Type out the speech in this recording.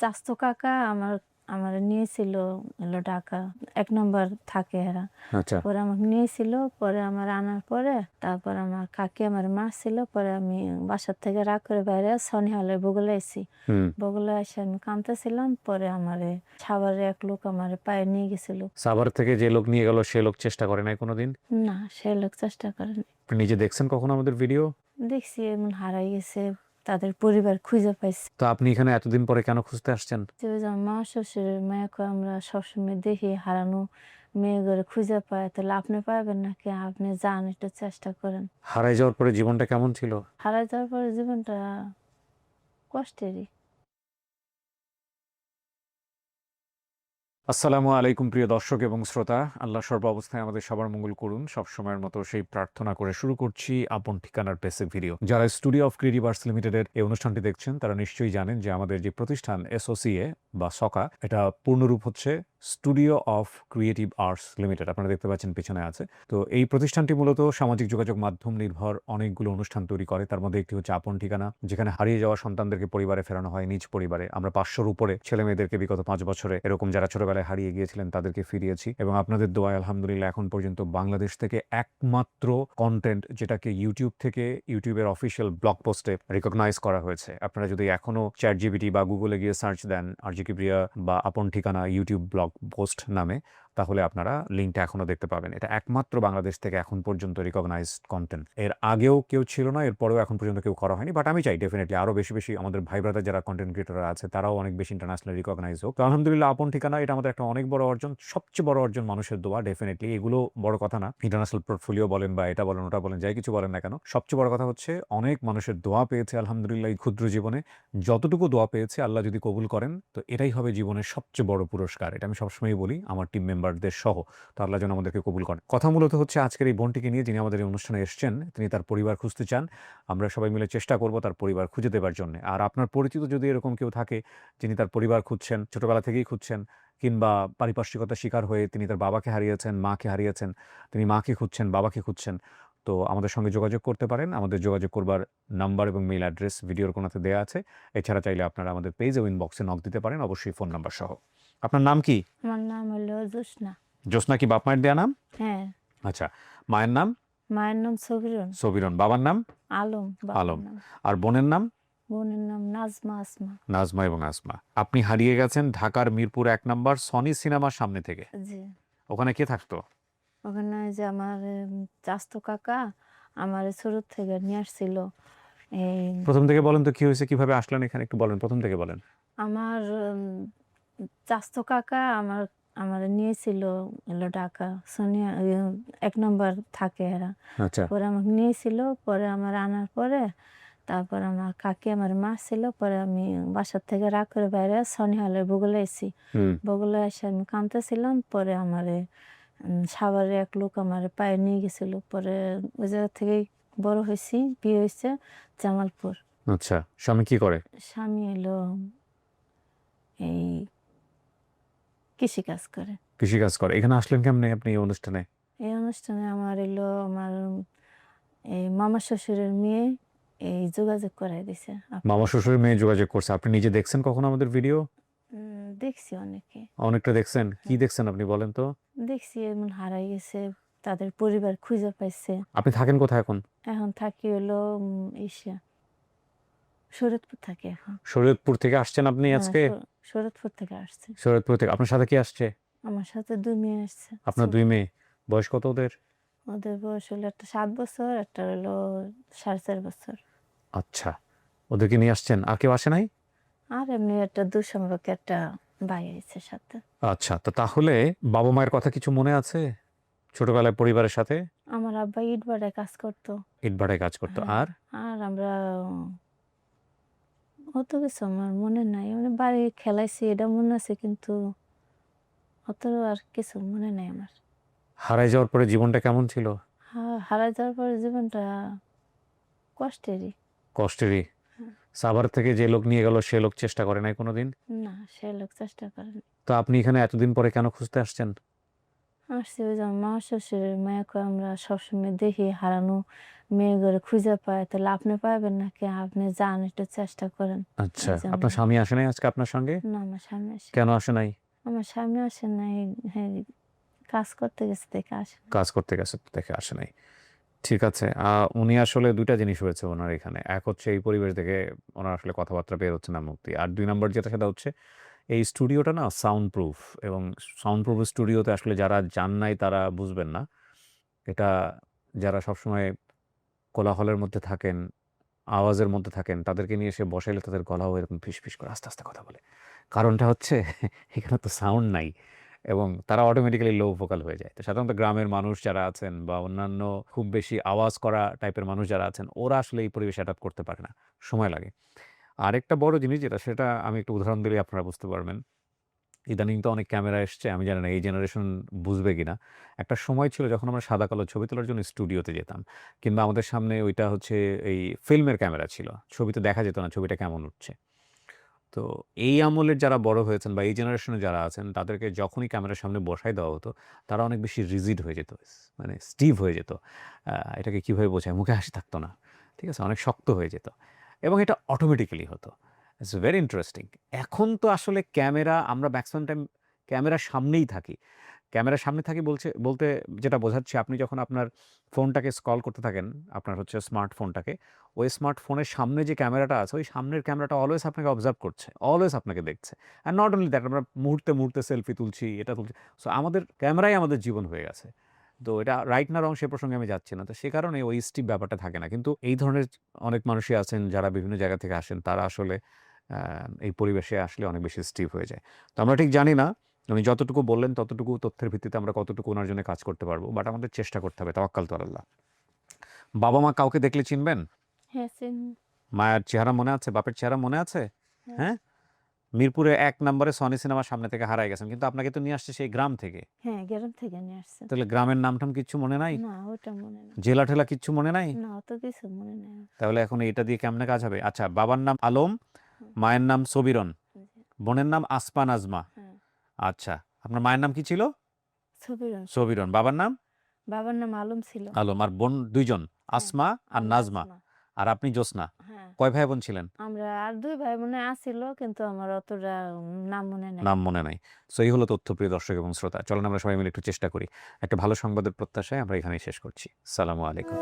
চাচতো কাকা আমার নিয়েছিল হলো ঢাকা ১ নম্বর থাকে এরা। আচ্ছা। পরে আমাকে নিয়েছিল, পরে আমার আনার পরে তারপর আমার কাকি আমার মারছিল। পরে আমি বাসার থেকে রাগ করে বাইরে সনিহালের বগুলা আইছি। হুম। বগুলা এসে আমি কাঁদতেছিলাম। পরে আমারে সাভারের এক লোক আমারে পায়ে নিয়ে গেছিল। সাভার থেকে যে লোক নিয়ে গেল সে লোক চেষ্টা করে নাই কোনোদিন? না, সে লোক চেষ্টা করেনি। আপনি নিজে দেখছেন কখনো আমাদের ভিডিও? দেখছি এমন হারাই গেছে, তাদের পরিবার খুঁজে পাইছে। তো আপনি এখানে এতদিন পরে কেন খুঁজতে আসছেন? যে ওই যে আমার মা শ্বশুরের মায়াকে আমরা সবসময় দেখি হারানো মেয়েগুলো খুঁজে পায়, তাহলে আপনি পাবেন নাকি? আপনি যান, একটু চেষ্টা করেন। হারাই যাওয়ার পরে জীবনটা কেমন ছিল? হারাই যাওয়ার পরে জীবনটা কষ্টেরই। আসসালামু আলাইকুম প্রিয় দর্শক এবং শ্রোতা। আল্লাহ সর্বাবস্থায় আমাদের সবার মঙ্গল করুন, সবসময়ের মতো সেই প্রার্থনা করে শুরু করছি আপন ঠিকানার বেসিক ভিডিও। যারা স্টুডিও অফ ক্রিয়েটিভ আর্টস লিমিটেডের এই অনুষ্ঠানটি দেখছেন তারা নিশ্চয়ই জানেন যে আমাদের যে প্রতিষ্ঠান এসওসিএ বা সকা, এটা পূর্ণরূপ হচ্ছে studio of creative arts limited. আপনারা দেখতে পাচ্ছেন পিছনে আছে। তো এই প্রতিষ্ঠানটি মূলত সামাজিক যোগাযোগ মাধ্যম নির্ভর অনেকগুলো অনুষ্ঠান তৈরি করে। তার মধ্যে একটি হচ্ছে আপন ঠিকানা, যেখানে হারিয়ে যাওয়া সন্তানদেরকে পরিবারে ফেরানো হয়, নিজ পরিবারে। আমরা 500-র উপরে ছেলে মেয়েদেরকে বিগত 5 বছরে এরকম যারা ছোটবেলায় হারিয়ে গিয়েছিলেন তাদেরকে ফিরিয়েছি, এবং আপনাদের দোয়ায় আলহামদুলিল্লাহ এখন পর্যন্ত বাংলাদেশ থেকে একমাত্র কন্টেন্ট যেটাকে ইউটিউবের অফিসিয়াল ব্লগ পোস্টে রিকগনাইজ করা হয়েছে। আপনারা যদি এখনো চ্যাটজিপিটি বা গুগলে গিয়ে সার্চ দেন আরজি কিবরিয়া বা আপন ঠিকানা ইউটিউব ব্লগ পোস্ট নামে, তাহলে আপনারা লিঙ্কটা এখনো দেখতে পাবেন। এটা একমাত্র বাংলাদেশ থেকে এখন পর্যন্ত রিকগনাইজড কন্টেন্ট। এর আগেও কেউ ছিল না, এরপরেও এখন পর্যন্ত কেউ করা হয়নি। বাট আমি চাই ডেফিনেটলি আরো বেশি বেশি আমাদের ভাই ব্রাদার যারা কন্টেন্ট ক্রিয়েটররা আছে তারাও অনেক বেশি ইন্টারন্যাশনাল রিকগনাইজ হোক। তো আলহামদুলিল্লাহ আপন ঠিকানা এটা আমাদের একটা অনেক বড় অর্জন, সবচেয়ে বড় অর্জন মানুষের দোয়া। ডেফিনেটলি এগুলো বড় কথা না, ইন্টারন্যাশনাল পোর্টফোলিও বলেন বা এটা বলেন ওটা বলেন, যাই কিছু বলেন না কেন, সবচেয়ে বড় কথা হচ্ছে অনেক মানুষের দোয়া পেয়েছে আলহামদুলিল্লাহ এই ক্ষুদ্র জীবনে। যতটুকু দোয়া পেয়েছে আল্লাহ যদি কবুল করেন তো এটাই হবে জীবনের সবচেয়ে বড় পুরস্কার। এটা আমি সবসময়ই বলি আমার টিম মেম্বারদের সহ। তো আল্লাহ যেন আমাদেরকে কবুল করেন। কথা মূলত হচ্ছে আজকের এই বোনটিকে নিয়ে, যিনি আমাদের এই অনুষ্ঠানে এসেছেন। তিনি তার পরিবার খুঁজতে চান। আমরা সবাই মিলে চেষ্টা করব তার পরিবার খুঁজে দেবার জন্য। আর আপনার পরিচিত যদি এরকম কেউ থাকে যিনি তার পরিবার খুঁজছেন, ছোটবেলা থেকেই খুঁজছেন, কিংবা পারিপার্শ্বিকতার শিকার হয়ে তিনি তার বাবাকে হারিয়েছেন, মাকে হারিয়েছেন, তিনি মাকে খুঁজছেন, বাবাকে খুঁজছেন, তো আমাদের সঙ্গে যোগাযোগ করতে পারেন। আমাদের যোগাযোগ করবার নাম্বার এবং মেইল অ্যাড্রেস ভিডিওর কোনাতে দেওয়া আছে। এছাড়া চাইলে আপনারা আমাদের পেজ ও ইনবক্সে নক দিতে পারেন, অবশ্যই ফোন নাম্বার সহ। আপনার নাম কি? আমার নাম হলো জোসনা। জোসনা কি বাপ মায়ের দেয়া নাম? হ্যাঁ। আচ্ছা। মায়ের নাম? মায়ের নাম সবিরন সবিরন। বাবার নাম? আলম, বাবার আলম। নাম। আর বোনের নাম? বোনের নাম নাজমা আসমা। নাজমা এবং আসমা। আপনি হারিয়ে গেছেন ঢাকার মিরপুর 1 নম্বর সনি সিনেমার সামনে থেকে। জি। ওখানে কে থাকতো? ওখানে ওই যে আমার চাচতো কাকা আমার ছোট থেকে নিয়ে আসছিল। এই প্রথম থেকে বলেন তো কি হয়েছে, কিভাবে আসলেন এখানে, একটু বলেন, প্রথম থেকে বলেন। আমার চাচতো কাকা আমার নিয়েছিল হলো ঢাকা সোনিয়া 1 নম্বর থাকে এরা। আচ্ছা। পরে আমাকে নিয়েছিল, পরে আমার আনার পরে তারপর আমার কাকি আমার মারছিল। পরে আমি বাসার থেকে রাগ করে বাইরে সনিহালের বগুলা আইছি। হুম। বগুলা এসে আমি কাঁদতেছিলাম। পরে আমারে সাভারের এক লোক আমার পায়ে নিয়ে গেছিল। পরে ওই জায়গা থেকেই বড় হয়েছি, বিয়ে হয়েছে জামালপুর। আচ্ছা। স্বামী কি করে? স্বামী এলো এই কৃষিকাজ করে। কৃষিকাজ করে। এখানে আসলেন কেমনে আপনি এই অনুষ্ঠানে? এই অনুষ্ঠানে আমার এই মামা শ্বশুরের মেয়ে যোগাযোগ করাই দিছে। মামা শ্বশুরের মেয়ে যোগাযোগ করছে। আপনি নিজে দেখছেন কখনো আমাদের ভিডিও? দেখছি অনেকে। অনেকটা দেখছেন। কি হ্যাঁ, দেখছেন আপনি বলেন তো? দেখছি এমন হারাই গেছে, তাদের পরিবার খুঁজে পাইছে। আপনি থাকেন কোথায় এখন? এখন থাকি হলো ইসে শরীয়তপুর থাকি এখন। শরীয়তপুর থেকে আসছেন আপনি হ্যাঁ, আজকে? শরীয়তপুর থেকে আসছে। শরীয়তপুর থেকে। আপনার সাথে কি আসছে? আমার সাথে 2 মেয়ে আসছে আপনার ছোট। 2 মেয়ে। বয়স কত ওদের? ওদের বয়স হলো একটা 7 বছর, একটা হলো 4.5 বছর। আচ্ছা। ওদেরকে নিয়ে আসছেন। আর কেউ আসে নাই? আর এমনি একটা দূর সম্পর্কে একটা ভাই আছে সাথে। আচ্ছা। তো তাহলে বাবা মায়ের কথা কিছু মনে আছে ছোটবেলায় পরিবারের সাথে? আমার আব্বা ইটভাটায় কাজ করতো। ইটভাটায় কাজ করতো। হ্যাঁ, আর? আর আমরা অত কিছু আমার মনে নাই। মানে বাড়ি খেলাইছি এটা মনে আছে, কিন্তু অত আর কিছু মনে নাই আমার। হারায় যাওয়ার পরে জীবনটা কেমন ছিল? হারায় যাওয়ার পরে জীবনটা কষ্টেরই। কষ্টেরই। হ্যাঁ। সাভার থেকে যে লোক নিয়ে গেল সে লোক চেষ্টা করে নাই কোনোদিন? না, সে লোক চেষ্টা করেনি। তো আপনি এখানে এতদিন পরে কেন খুঁজতে আসছেন? আসছি ওই যে আমার মা শ্বশুরের মায়াকে আমরা সবসময় দেখি হারানো মেয়ে ঘরে খুঁজে পায়, তাহলে আপনি পাবেন নাকি? আপনি যান, একটু চেষ্টা করেন। আচ্ছা, এই জন্য। আপনার স্বামী আসে নাই আজকে আপনার সঙ্গে? না, আমার স্বামী আসে কেন আসে নাই? আমার স্বামী আসে নাই। হ্যাঁ, কাজ করতে গেছে দেখে আসে নাই। কাজ করতে গেছে দেখে আসে নাই। ঠিক আছে। উনি আসলে ২ টা জিনিস হয়েছে উনার এখানে। এক হচ্ছে এই পরিবেশ দেখে উনার আসলে কথাবার্তা বের হচ্ছে না মুখ দিয়ে। আর ২ নাম্বার যেটা সেটা হচ্ছে এই স্টুডিওটা না সাউন্ড প্রুফ এবং সাউন্ড প্রুফ স্টুডিওতে আসলে যারা যান নাই তারা বুঝবেন না। এটা যারা সবসময় কোলাহলের মধ্যে থাকেন, আওয়াজের মধ্যে থাকেন, তাদেরকে নিয়ে এসে বসাইলে তাদের গলাও এরকম ফিসফিস করে আস্তে, আস্তে কথা বলে। কারণটা হচ্ছে এখানে তো সাউন্ড নাই এবং তারা অটোমেটিক্যালি লো ভোকাল হয়ে যায়। তো সাধারণত গ্রামের মানুষ যারা আছেন বা অন্যান্য খুব বেশি আওয়াজ করা টাইপের মানুষ যারা আছেন, ওরা আসলে এই পরিবেশে অ্যাডাপ্ট করতে পারে না। সময় লাগে। আরেকটা বড় জিনিস যেটা সেটা আমি একটু উদাহরণ দিলেই আপনারা বুঝতে পারবেন। ইদানিং তো অনেক ক্যামেরা এসছে। আমি জানি না এই জেনারেশন বুঝবে কিনা। একটা সময় ছিল যখন আমরা সাদা কালো ছবি তোলার জন্য স্টুডিওতে যেতাম। কিংবা আমাদের সামনে ওইটা হচ্ছে এই ফিল্মের ক্যামেরা ছিল। ছবিতে দেখা যেত না ছবিটা কেমন উঠছে। তো এই আমলের যারা বড় হয়েছেন বা এই জেনারেশনে যারা আছেন তাদেরকে যখনই ক্যামেরার সামনে বসায় দেওয়া হতো, তারা অনেক বেশি রিজিড হয়ে যেত। মানে স্টিভ হয়ে যেত। এটাকে কিভাবে বোঝায়? মুখে হাসি থাকতো না। ঠিক আছে? অনেক শক্ত হয়ে যেত। এবং এটা অটোমেটিক্যালি হতো। It's very interesting. এখন তো আসলে ক্যামেরা আমরা ম্যাক্সিমাম টাইম ক্যামেরার সামনেই থাকি। ক্যামেরার সামনে থাকি বলতে যেটা বোঝাচ্ছি আপনি যখন আপনার ফোনটাকে স্ক্রল করতে থাকেন, আপনার হচ্ছে স্মার্টফোনটাকে, ওই স্মার্টফোনের সামনে যে ক্যামেরাটা আছে, ওই সামনের ক্যামেরাটা অলওয়েজ আপনাকে অবজার্ভ করছে, অলওয়েজ আপনাকে দেখছে। অ্যান্ড নট অনলি দ্যাট আমরা মুহূর্তে, মুহূর্তে সেলফি তুলছি, এটা তুলছি। সো আমাদের ক্যামেরাই আমাদের জীবন হয়ে গেছে। তো এটা রাইট না রং সে প্রসঙ্গে আমি যাচ্ছি না। তো সে কারণে ওই স্টিভ ব্যাপারটা থাকে না। কিন্তু এই ধরনের অনেক মানুষই আছেন যারা বিভিন্ন জায়গা থেকে আসেন, তারা আসলে এই পরিবেশে আসলে অনেক বেশি স্টিভ হয়ে যায়। তো আমরা ঠিক জানি না উনি যতটুকু বললেন ততটুকু তথ্যের ভিত্তিতে আমরা কতটুকু ওনার জন্য কাজ করতে পারবো। বাট আমাদের চেষ্টা করতে হবে। তাওয়াক্কালতু আলাল্লাহ। বাবা-মা কাউকে দেখলে চিনবেন? হ্যাঁ, চিনি। মায়ের চেহারা মনে আছে? বাপের চেহারা মনে আছে? হ্যাঁ, হ্যাঁ? মিরপুরে ১ নম্বরে সনি সিনেমার সামনে থেকে হারায় গেছেন। কিন্তু আপনাকে তো নিয়ে আসছে সেই গ্রাম থেকে। হ্যাঁ, গ্রাম থেকে নিয়ে আসছে। তাহলে গ্রামের নাম-টাম কিচ্ছু মনে নাই? না, ওটা মনে নাই। জেলা-টেলা কিচ্ছু মনে নাই? না, অত কিছু মনে নাই আমার। তাহলে এখন এটা দিয়ে কেমনে কাজ হবে? আচ্ছা, বাবার নাম আলম, হুম, মায়ের নাম সবিরন, জি, বোনের নাম আসপা নাজমা। হ্যাঁ। আচ্ছা, আপনার মায়ের নাম কি ছিল? ছবির সবিরন। বাবার নাম? বাবার নাম আলম ছিল। আলম। আর বোন ২ জন, হ্যাঁ, আসমা আর আর নাজমা। নাজমা। আর আপনি জ্যোৎস্না। হ্যাঁ, কয় ভাই বোন ছিলেন? আমরা আর ২ ভাই মনে হয় আছিল, কিন্তু আমার অতটা নাম মনে নাই। নাম মনে নাই। সো এই হলো তথ্য প্রিয় দর্শক এবং শ্রোতা। চলেন আমরা সবাই মিলে একটু চেষ্টা করি। একটা ভালো সংবাদের প্রত্যাশায় আমরা এখানেই শেষ করছি। সালামু আলাইকুম।